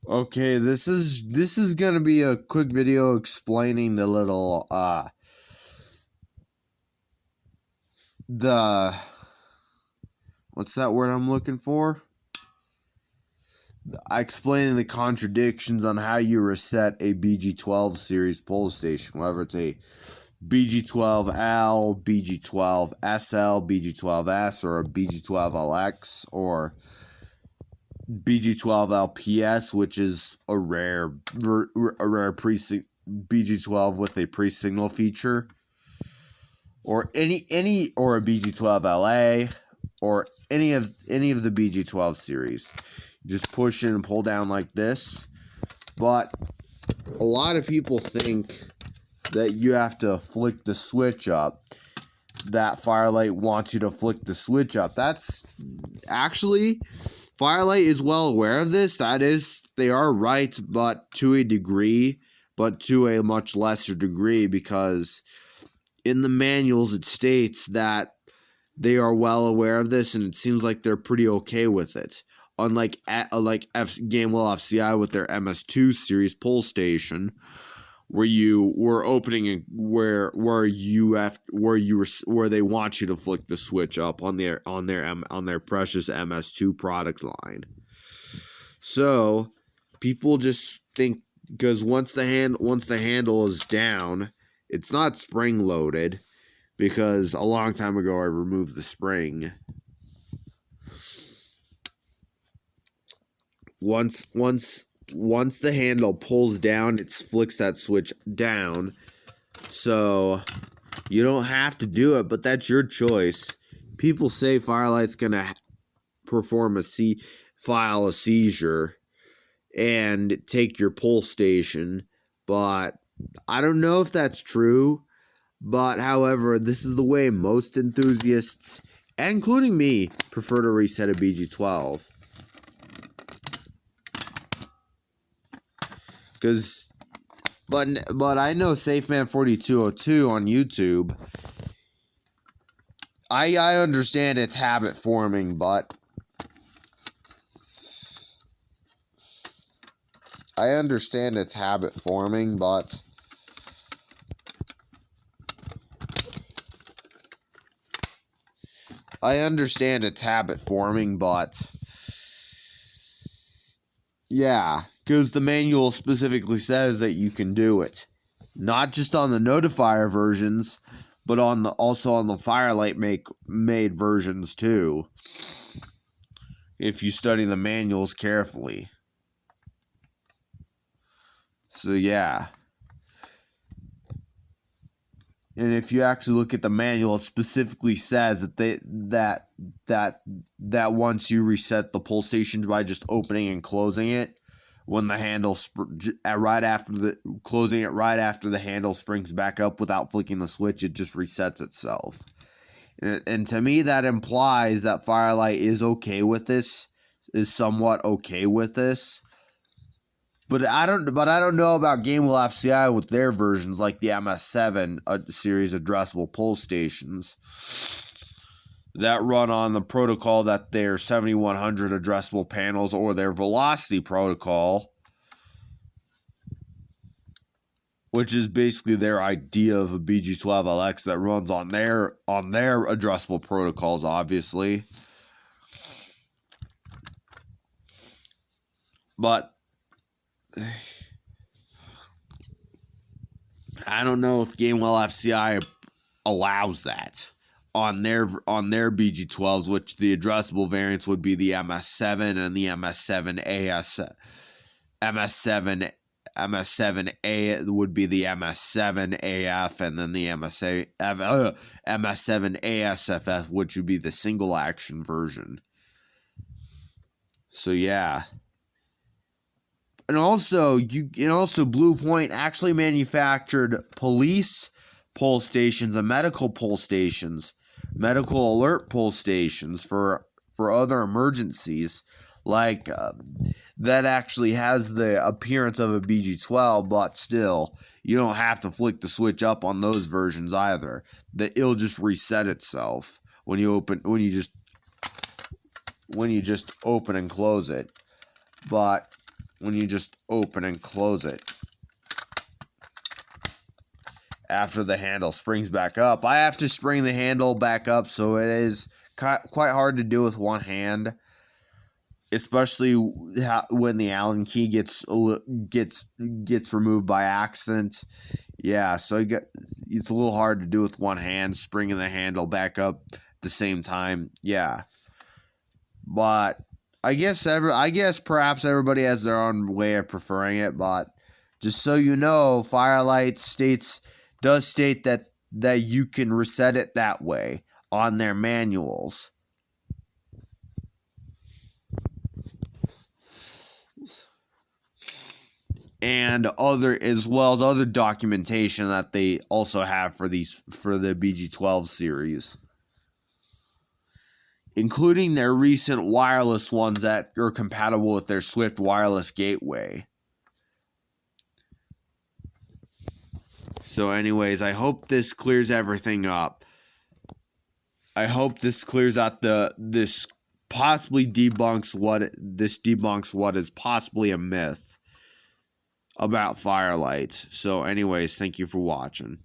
Okay, this is gonna be a quick video explaining the little the what's that word I'm looking for? Explaining the contradictions on how you reset a BG-12 series pole station, whether it's a BG-12L, BG-12SL, BG-12S, or a BG-12LX, or BG-12LPS, which is a rare BG-12 with a pre-signal feature, or or a BG-12LA, or any of the BG-12 series. Just push in and pull down like this. But a lot of people think that you have to flick the switch up. That Fire-lite wants you to flick the switch up. That's actually, Fire-lite is well aware of this. That is, they are right, but to a degree, but to a much lesser degree, because in the manuals it states that they are well aware of this, and it seems like they're pretty okay with it. Unlike Gamewell FCI with their MS2 series pole station, where you were opening where they want you to flick the switch up on their precious MS2 product line. So people just think, because once the handle is down, it's not spring loaded, because a long time ago I removed the spring. Once the handle pulls down, it flicks that switch down. So you don't have to do it, but that's your choice. People say Fire-lite's gonna file a seizure and take your pole station, but I don't know if that's true. But however, this is the way most enthusiasts, including me, prefer to reset a BG-12. But I know SafeMan4202 on YouTube. I understand it's habit forming, but I understand it's habit forming, but yeah, because the manual specifically says that you can do it. Not just on the notifier versions, but also on the Fire-lite made versions too, if you study the manuals carefully. So yeah. And if you actually look at the manual, it specifically says that that once you reset the pole station by just opening and closing it, when the handle closing it right after the handle springs back up without flicking the switch, it just resets itself. And to me, that implies that Fire-lite is okay with this, is somewhat okay with this. But I don't know about Gamewell FCI with their versions, like the MS7 series addressable pole stations that run on the protocol that their 7100 addressable panels, or their Velocity protocol, which is basically their idea of a BG-12LX that runs on their addressable protocols, obviously. But I don't know if Gamewell FCI allows that on their BG-12s, which the addressable variants would be the MS7 and the MS7AS. MS7A would be the MS7AF, and then the MS7ASFF, which would be the single action version. So yeah. And also, Blue Point actually manufactured police pole stations and medical pole stations, medical alert pole stations for other emergencies, like that actually has the appearance of a BG-12, but still, you don't have to flick the switch up on those versions either. It'll just reset itself when you just open and close it. But when you just open and close it. After the handle springs back up. I have to spring the handle back up, so it is quite hard to do with one hand. Especially when the Allen key gets removed by accident. Yeah, so it's a little hard to do with one hand, springing the handle back up at the same time. Yeah, but I guess perhaps everybody has their own way of preferring it. But just so you know, Fire-lite does state that you can reset it that way on their manuals. And as well as other documentation that they also have for the BG-12 series, including their recent wireless ones that are compatible with their Swift wireless gateway. So anyways, I hope this clears everything up. I hope this clears out this debunks what is possibly a myth about Fire-lite. So anyways, thank you for watching.